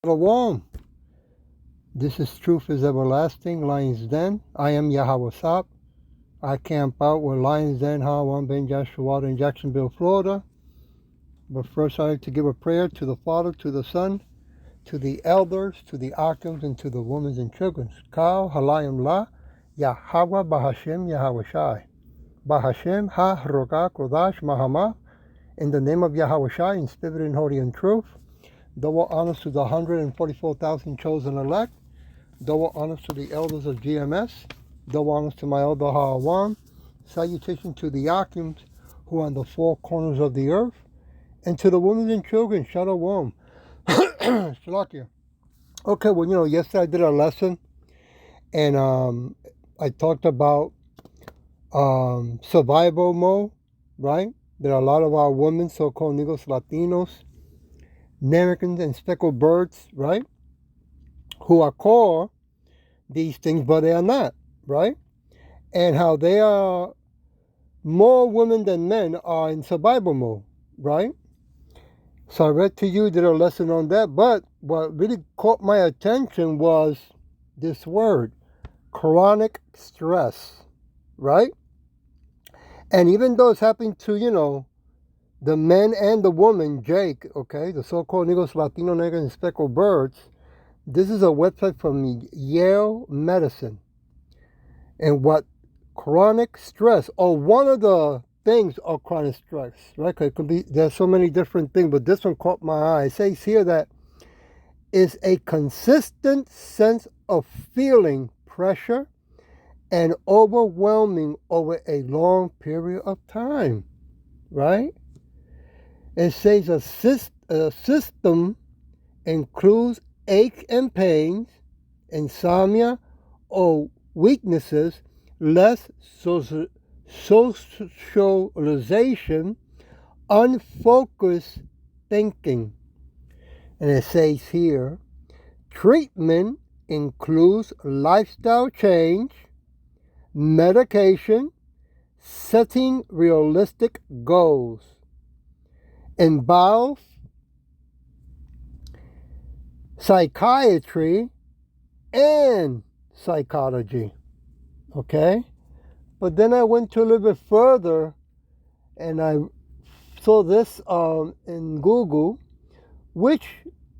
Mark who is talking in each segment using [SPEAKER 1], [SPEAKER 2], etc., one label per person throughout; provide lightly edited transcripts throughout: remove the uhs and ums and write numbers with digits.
[SPEAKER 1] Shalom. This is Truth is Everlasting, Lion's Den. I am Yahweh Sop. I camp out with Lion's Den, Hawan Ben Joshua in Jacksonville, Florida. But first I like to give a prayer to the Father, to the Son, to the elders, to the Akims, and to the women and children. Kal Halayim La, Yahweh Bahashem Yahweh Shai. Bahashem Ha Roga Kodash Mahama. In the name of Yahweh Shai, in spirit and holy and truth. Double honors to the 144,000 chosen elect. Double honors to the elders of GMS. Double honors to my elder Hawan. Salutation to the Akims who are on the four corners of the earth. And to the women and children, Shalom. Shalakia. Okay, well, yesterday I did a lesson. And I talked about survival mode, right? There are a lot of our women, so-called Negros Latinos, Americans, and speckled birds, right? Who are called these things, but they are not, right? And how they are more women than men are in survival mode, right? So I read to you, did a lesson on that, but what really caught my attention was this word, chronic stress, right? And even though it's happening to, the men and the woman, Jake, okay, the so-called Negros, Latino, Negro, and speckled birds, this is a website from Yale Medicine. And what chronic stress, or one of the things of chronic stress, right? It could be, there's so many different things, but this one caught my eye. It says here that is a consistent sense of feeling pressure and overwhelming over a long period of time, right? It says a system includes aches and pains, insomnia, or weaknesses, less socialization, unfocused thinking. And it says here, treatment includes lifestyle change, medication, setting realistic goals, involves psychiatry and psychology, okay? But then I went to a little bit further and I saw this in Google, which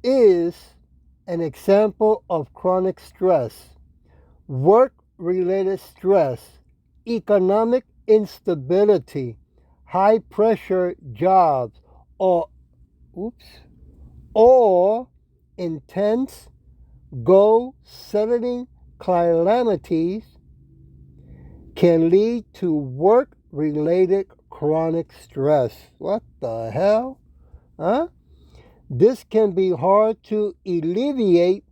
[SPEAKER 1] is an example of chronic stress, work-related stress, economic instability, high-pressure jobs, or intense goal-setting calamities can lead to work-related chronic stress. What the hell? Huh? This can be hard to alleviate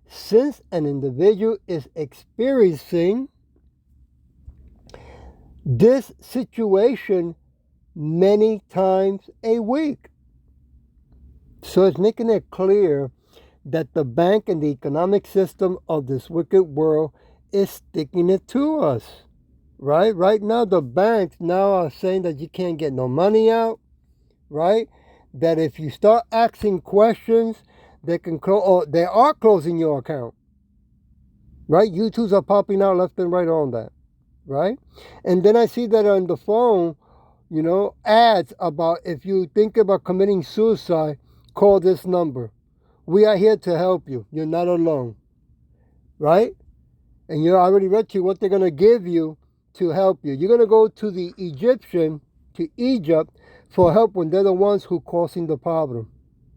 [SPEAKER 1] since an individual is experiencing this situation many times a week. So it's making it clear that the bank and the economic system of this wicked world is sticking it to us, right? Right now, the banks now are saying that you can't get no money out, right? That if you start asking questions, they can or they are closing your account, right? YouTubes are popping out left and right on that, right? And then I see that on the phone, ads about if you think about committing suicide, call this number. We are here to help you. You're not alone, right? And I already read to you what they're going to give you to help you. You're going to go to the to Egypt for help when they're the ones who causing the problem.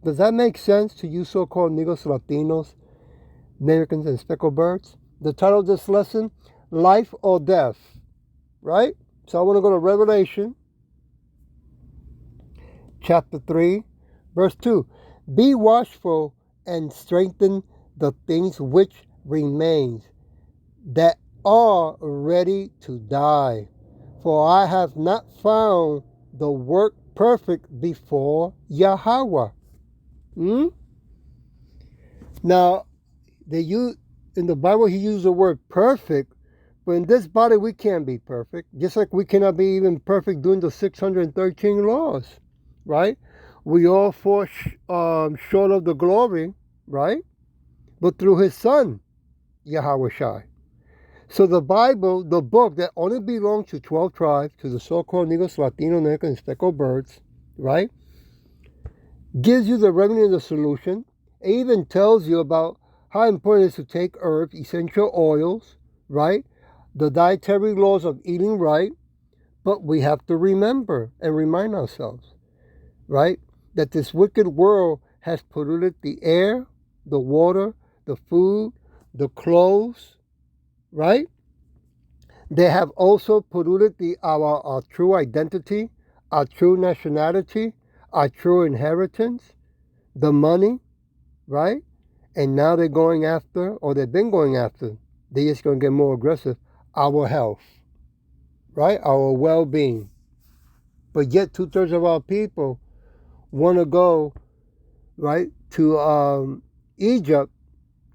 [SPEAKER 1] Does that make sense to you so-called Negros, Latinos, Americans, and speckled birds? The title of this lesson, Life or Death, right? So I want to go to Revelation chapter 3, verse 2. Be watchful and strengthen the things which remain, that are ready to die. For I have not found the work perfect before Yahweh. Now, in the Bible, he used the word perfect, but in this body, we can't be perfect. Just like we cannot be even perfect doing the 613 laws, right? We all fall short of the glory, right? But through his son, Yahweh Shai. So the Bible, the book that only belongs to 12 tribes, to the so-called Negros, Latino, American, and speckled birds, right? Gives you the remedy and the solution. It even tells you about how important it is to take herbs, essential oils, right? The dietary laws of eating right. But we have to remember and remind ourselves, right, that this wicked world has polluted the air, the water, the food, the clothes, right? They have also polluted our true identity, our true nationality, our true inheritance, the money, right? And now they're going after, or they've been going after, they're just going to get more aggressive, our health, right? Our well-being. But yet 2/3 of our people want to go, right, to Egypt.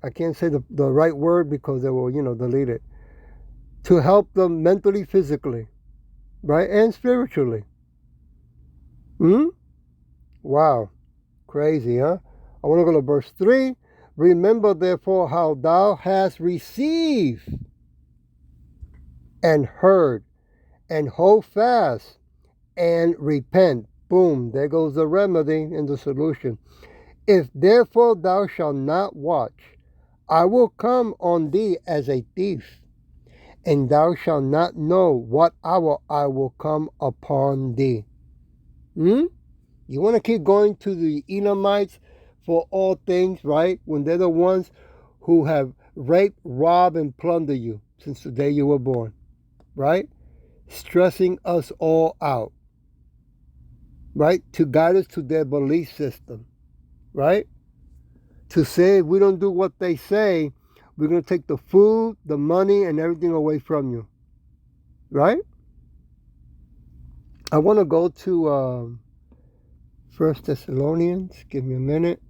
[SPEAKER 1] I can't say the right word because they will, delete it. To help them mentally, physically, right, and spiritually. Wow. Crazy, huh? I want to go to verse 3. Remember, therefore, how thou hast received and heard, and hold fast and repent. Boom, there goes the remedy and the solution. If therefore thou shalt not watch, I will come on thee as a thief, and thou shalt not know what hour I will come upon thee. You want to keep going to the Edomites for all things, right? When they're the ones who have raped, robbed, and plundered you since the day you were born, right? Stressing us all out, right? To guide us to their belief system, right? To say if we don't do what they say, we're going to take the food, the money, and everything away from you, right? I want to go to 1 Thessalonians. Give me a minute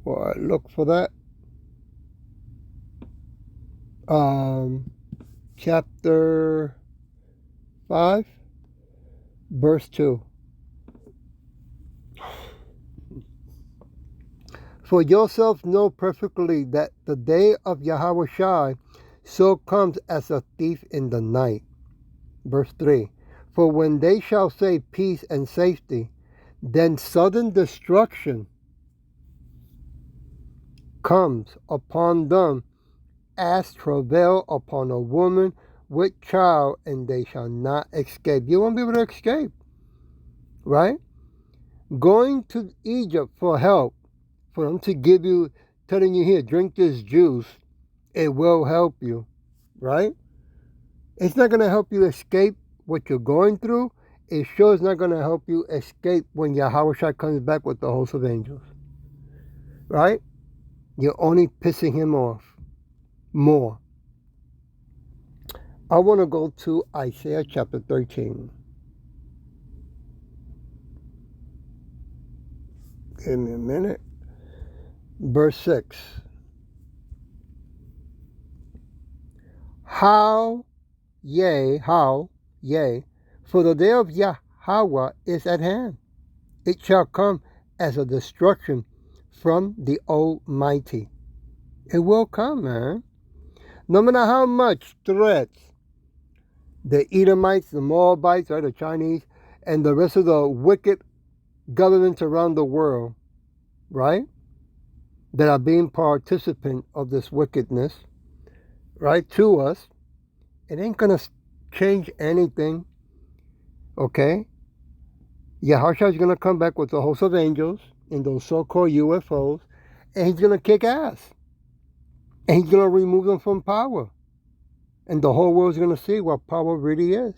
[SPEAKER 1] while I look for that. Chapter 5, verse 2. For yourselves know perfectly that the day of Yahweh Shai so comes as a thief in the night. Verse 3. For when they shall say peace and safety, then sudden destruction comes upon them as travail upon a woman with child, and they shall not escape. You won't be able to escape, right? Going to Egypt for help, for them to give you, telling you here, drink this juice, it will help you, right? It's not going to help you escape what you're going through. It sure is not going to help you escape when Yahweh Shai comes back with the host of angels, right? You're only pissing him off more. I want to go to Isaiah chapter 13. Give me a minute. Verse 6. How, yea, for the day of Yahweh is at hand. It shall come as a destruction from the Almighty. It will come, man. No matter how much threats the Edomites, the Moabites, or the Chinese, and the rest of the wicked governments around the world, right, that are being participant of this wickedness, right, to us, it ain't going to change anything, okay? Yahushua is going to come back with the host of angels in those so-called UFOs, and he's going to kick ass. And he's going to remove them from power. And the whole world's going to see what power really is.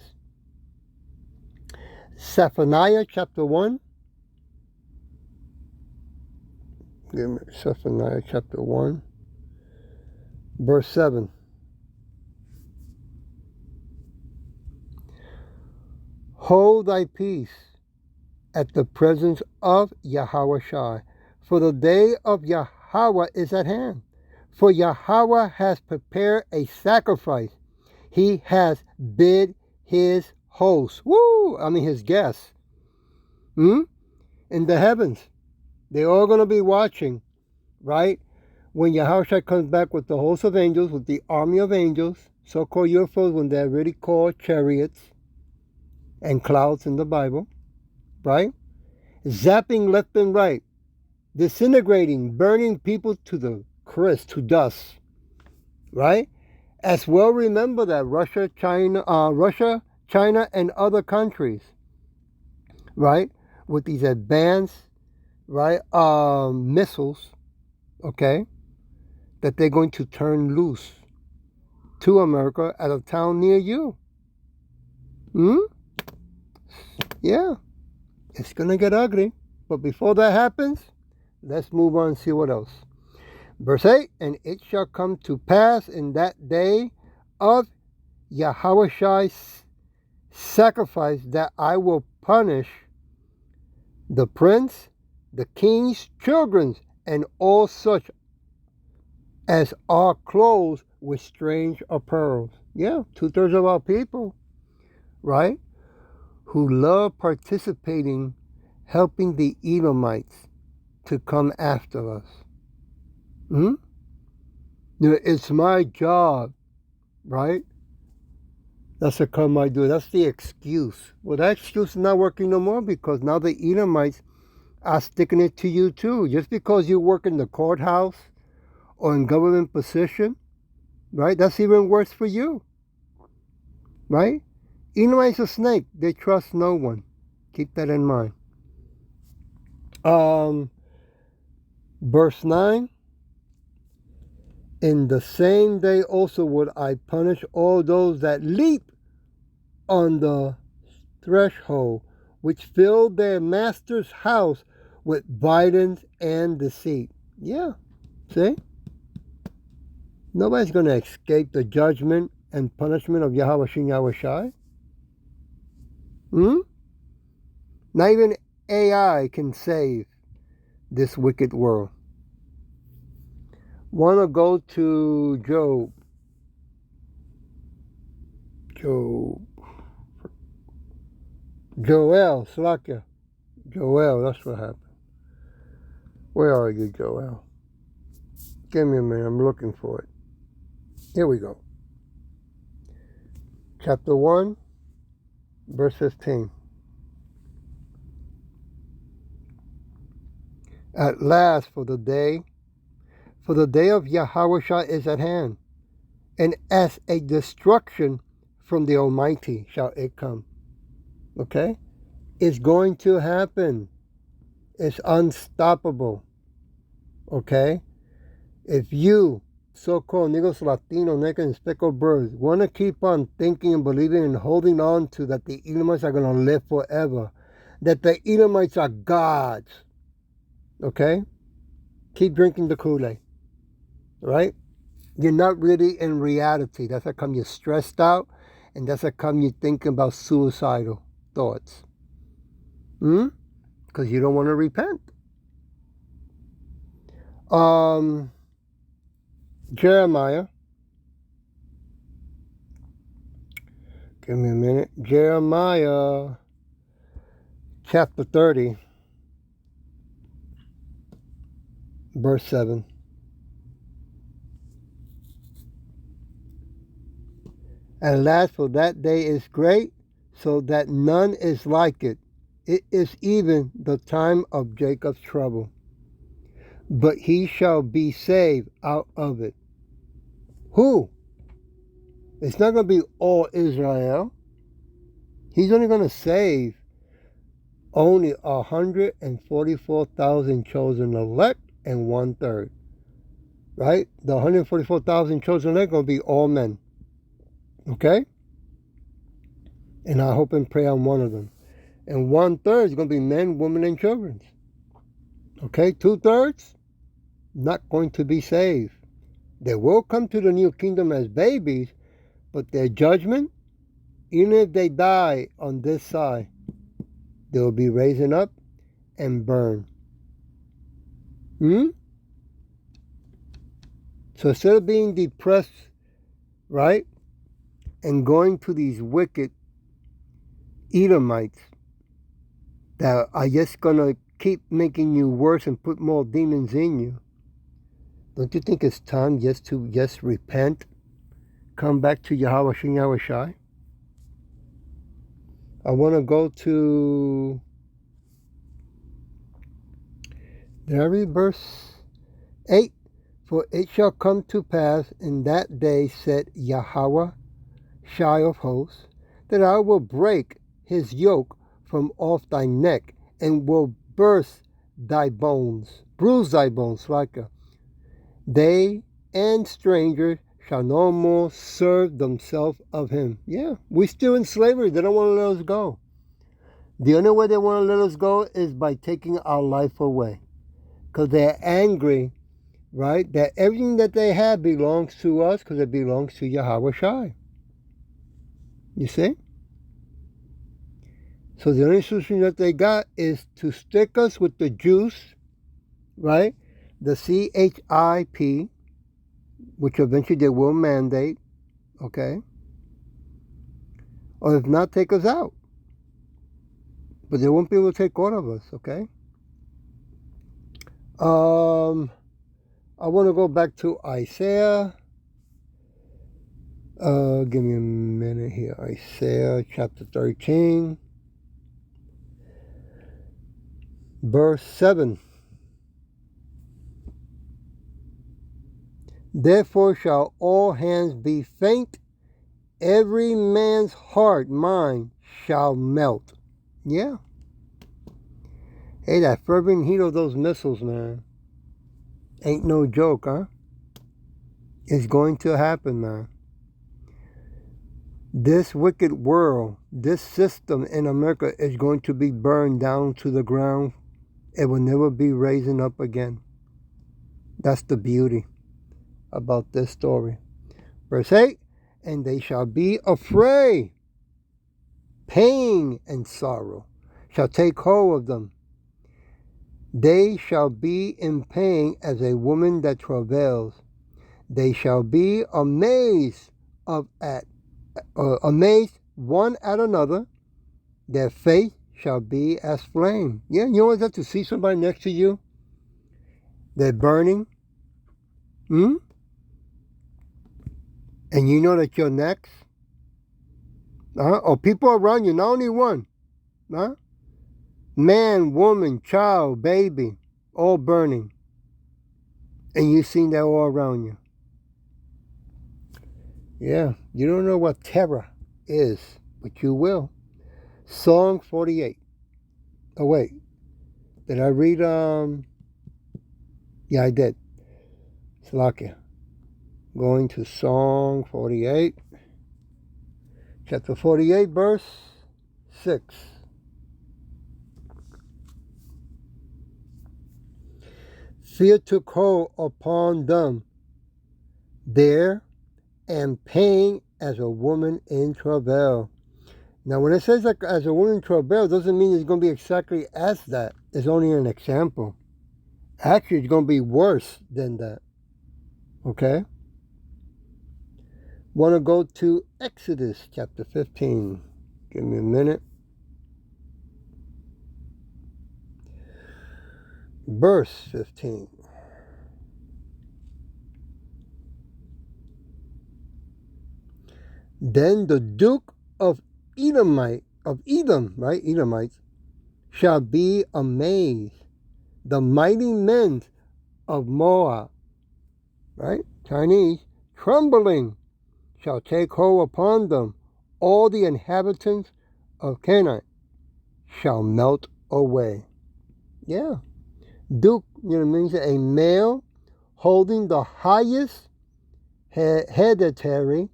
[SPEAKER 1] Zephaniah chapter 1. Give me Zephaniah chapter 1, verse 7. Hold thy peace at the presence of Yahweh Shai, for the day of Yahweh is at hand. For Yahweh has prepared a sacrifice. He has bid his hosts, his guests, in the heavens. They're all going to be watching, right? When Yahushua comes back with the host of angels, with the army of angels, so-called UFOs, when they're really called chariots and clouds in the Bible, right? Zapping left and right, disintegrating, burning people to the crisp, to dust, right? As well, remember that Russia, China, and other countries, right, with these advanced, right, missiles, okay, that they're going to turn loose to America at a town near you. Yeah, it's gonna get ugly. But before that happens, let's move on and see what else. Verse 8, and it shall come to pass in that day of Yahushai's sacrifice that I will punish the prince, the king's children, and all such as are clothed with strange apparel. Yeah, 2/3 of our people, right, who love participating, helping the Edomites to come after us. It's my job, right? That's a come I do. That's the excuse. Well, that excuse is not working no more because now the Edomites are sticking it to you too. Just because you work in the courthouse or in government position, right? That's even worse for you, right? Edomites a snake. They trust no one. Keep that in mind. Verse 9. In the same day also would I punish all those that leap on the threshold, which fill their master's house with violence and deceit. Yeah, see? Nobody's going to escape the judgment and punishment of Yahweh Shin Yahushai. Not even AI can save this wicked world. Want to go to Joel, Slakia. Joel, that's what happened. Where are you, Joel? Give me a minute, I'm looking for it. Here we go. Chapter 1, verse 15. At last, for the day of Yahushua is at hand, and as a destruction from the Almighty shall it come. Okay? It's going to happen. It's unstoppable. Okay? If you, so-called Negros, Latino, naked, and speckled birds, want to keep on thinking and believing and holding on to that the Edomites are going to live forever, that the Edomites are gods, okay? Keep drinking the Kool-Aid, right? You're not really in reality. That's how come you're stressed out, and that's how come you're thinking about suicidal thoughts. Because you don't want to repent. Jeremiah. Give me a minute. Jeremiah chapter 30, verse 7. At last, for that day is great, so that none is like it. It is even the time of Jacob's trouble. But he shall be saved out of it. Who? It's not going to be all Israel. He's only going to save only 144,000 chosen elect and 1/3. Right? The 144,000 chosen elect are going to be all men. Okay? And I hope and pray I'm one of them. And 1/3 is going to be men, women, and children. Okay? 2/3 not going to be saved. They will come to the new kingdom as babies, but their judgment, even if they die on this side, they will be raising up and burned. So instead of being depressed, right, and going to these wicked Edomites that are just going to keep making you worse and put more demons in you, Don't you think it's time just to repent? Come back to Yahweh Shem Yahweh Shai? I want to go to, did I read verse 8? For it shall come to pass in that day, said Yahweh Shai of hosts, that I will break his yoke from off thy neck, and will burst thy bones, bruise thy bones, like they and strangers shall no more serve themselves of him. Yeah, we still in slavery. They don't want to let us go. The only way they want to let us go is by taking our life away. Because they're angry, right? That everything that they have belongs to us because it belongs to Yahweh Shai. You see? So the only solution that they got is to stick us with the juice, right? The CHIP, which eventually they will mandate, okay? Or if not, take us out. But they won't be able to take all of us, okay? I want to go back to Isaiah. Give me a minute here. Isaiah chapter 13, verse 7. Therefore shall all hands be faint, every man's heart, mind, shall melt. Yeah. Hey, that fervent heat of those missiles, man, ain't no joke, huh? It's going to happen, man. This wicked world, this system in America is going to be burned down to the ground. It will never be raising up again. That's the beauty about this story. Verse 8, and they shall be afraid. Pain and sorrow shall take hold of them. They shall be in pain as a woman that travails. They shall be amazed amazed one at another. Their face shall be as flame. Yeah, you always have to see somebody next to you. They're burning. And you know that you're next. Or people around you, not only one. Man, woman, child, baby, all burning. And you've seen that all around you. Yeah, you don't know what terror is, but you will. Song 48. Oh, wait. Did I read, Yeah, I did. Salakia. Going to Song 48. Chapter 48, verse 6. Fear took hold upon them there, and pain as a woman in travail. Now, when it says like as a woman in travail, doesn't mean it's going to be exactly as that. It's only an example. Actually, it's going to be worse than that. Okay? Want to go to Exodus chapter 15. Give me a minute. Verse 15. Then the Duke of Edom, right? Edomites, shall be amazed. The mighty men of Moab, right? Chinese, trembling, shall take hold upon them. All the inhabitants of Canaan shall melt away. Yeah. Duke, means a male holding the highest hereditary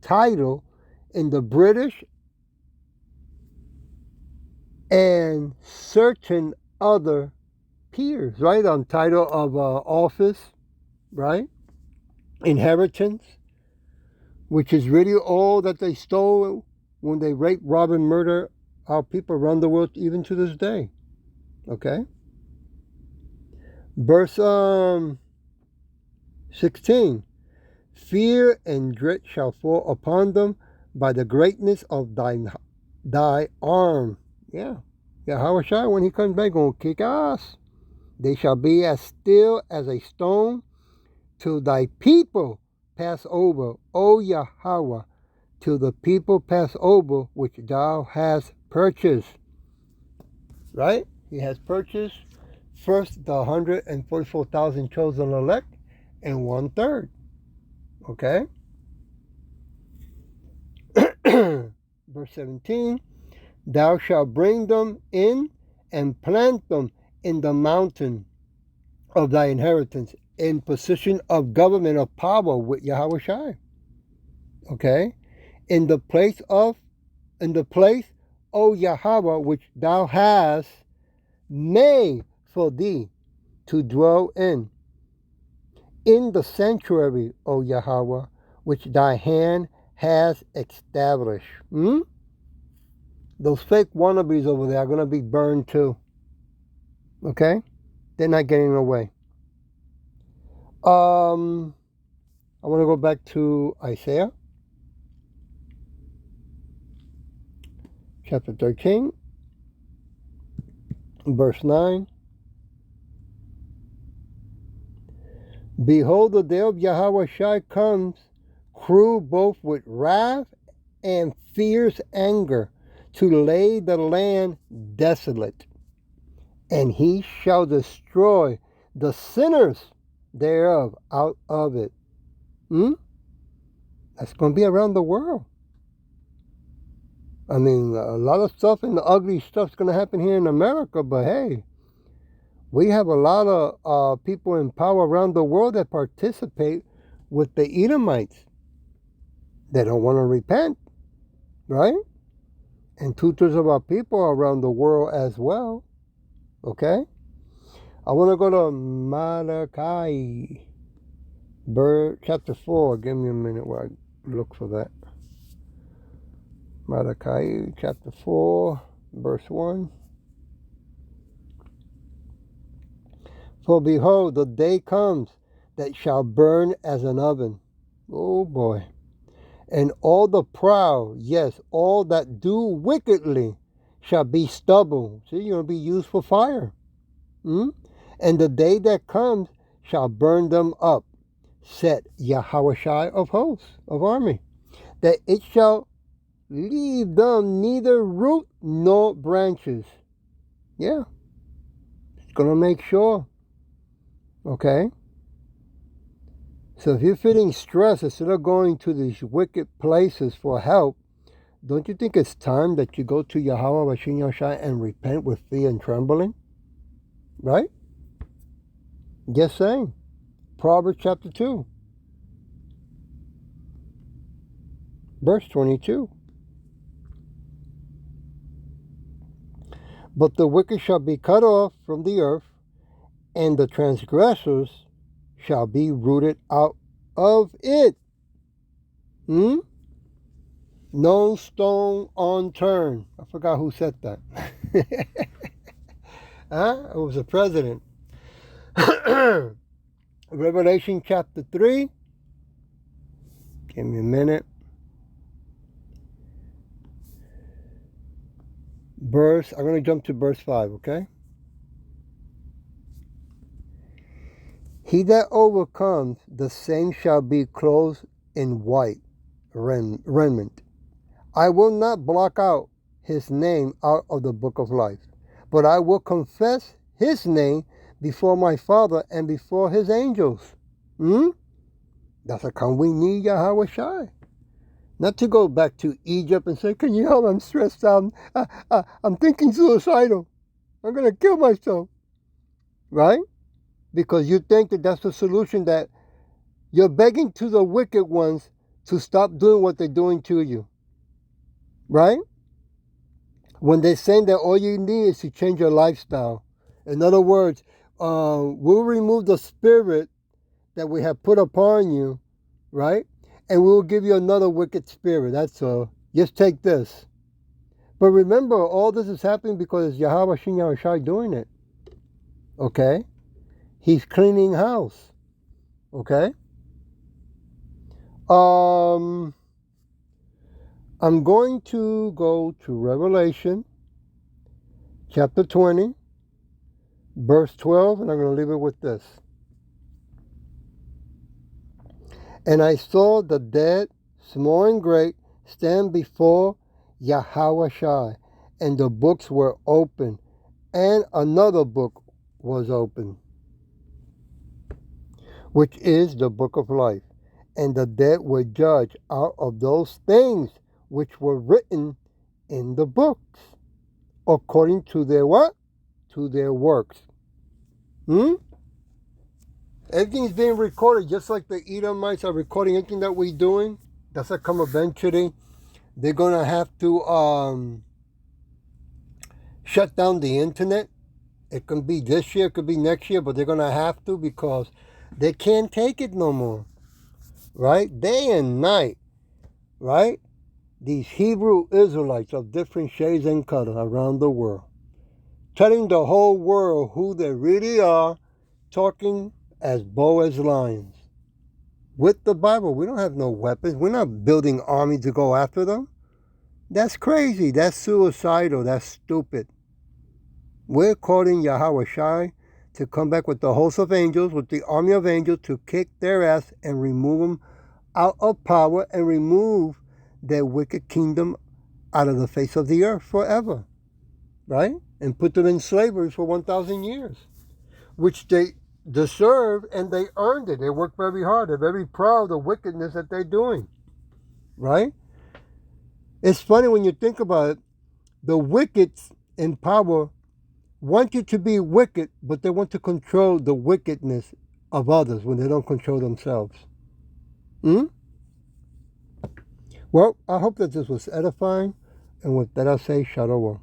[SPEAKER 1] title in the British and certain other peers, right? On title of office, right? Inheritance, which is really all that they stole when they rape, rob, and murder our people around the world, even to this day. Okay? Verse 16. Fear and dread shall fall upon them by the greatness of thy arm. Yeah. Yahweh Shai, when he comes back, gonna kick ass. They shall be as still as a stone, till thy people pass over, O Yahweh, till the people pass over which thou hast purchased. Right? He has purchased first the 144,000 chosen elect and 1/3. Okay? Verse 17, thou shalt bring them in and plant them in the mountain of thy inheritance in position of government of power with Yahweh Shai. Okay? In the place, O Yahweh, which thou hast made for thee to dwell in the sanctuary, O Yahweh, which thy hand has established. Those fake wannabes over there are going to be burned too. Okay? They're not getting away. I want to go back to Isaiah chapter 13, verse 9. Behold, the day of Yahweh Shai comes, cruel both with wrath and fierce anger, to lay the land desolate. And he shall destroy the sinners thereof out of it. That's going to be around the world. I mean, a lot of stuff and the ugly stuff's going to happen here in America, but hey, we have a lot of people in power around the world that participate with the Edomites. They don't want to repent, right? And 2/3 of our people are around the world as well. Okay? I want to go to Malachi, chapter 4. Give me a minute while I look for that. Malachi, chapter 4, verse 1. For behold, the day comes that shall burn as an oven. Oh boy. And all the proud, yes, all that do wickedly, shall be stubble. See, you're going to be used for fire. And the day that comes shall burn them up, said Yahweh Shai of hosts, of army, that it shall leave them neither root nor branches. Yeah. It's going to make sure. Okay? So if you're feeling stress, instead of going to these wicked places for help, don't you think it's time that you go to Yahweh Bashin Yahshai and repent with fear and trembling? Right? Just saying. Proverbs chapter 2, verse 22. But the wicked shall be cut off from the earth, and the transgressors shall be rooted out of it. No stone unturned. I forgot who said that. It was the president. Revelation chapter 3. Give me a minute. I'm going to jump to verse 5, okay? He that overcomes, the same shall be clothed in white raiment. I will not blot out his name out of the book of life, but I will confess his name before my Father and before his angels. That's how come we need Yahweh Shai. Not to go back to Egypt and say, can you help? I'm stressed out. I'm thinking suicidal. I'm going to kill myself. Right? Because you think that that's the solution, that you're begging to the wicked ones to stop doing what they're doing to you. Right? When they're saying that all you need is to change your lifestyle. In other words, we'll remove the spirit that we have put upon you, right? And we'll give you another wicked spirit. That's all. Just take this. But remember, all this is happening because Yahweh Shin Yahweh Shai doing it. Okay? He's cleaning house. Okay? I'm going to go to Revelation chapter 20, verse 12, and I'm going to leave it with this. And I saw the dead, small and great, stand before Yahweh Shai, and the books were open, and another book was open, which is the book of life. And the dead were judged out of those things which were written in the books, according to their what? To their works. Everything's being recorded, just like the Edomites are recording anything that we're doing. That's how come eventually they're going to have to shut down the internet. It can be this year, it could be next year, but they're going to have to because they can't take it no more. Right? Day and night. Right? These Hebrew Israelites of different shades and color around the world, telling the whole world who they really are, talking as bold as lions. With the Bible, we don't have no weapons. We're not building armies to go after them. That's crazy. That's suicidal. That's stupid. We're calling Yahweh Shai to come back with the host of angels, with the army of angels, to kick their ass and remove them out of power and remove their wicked kingdom out of the face of the earth forever. Right? And put them in slavery for 1,000 years, which they deserve, and they earned it. They worked very hard. They're very proud of the wickedness that they're doing. Right? It's funny when you think about it. The wicked in power want you to be wicked, but they want to control the wickedness of others when they don't control themselves. Well, I hope that this was edifying. And with that, I'll say shalom.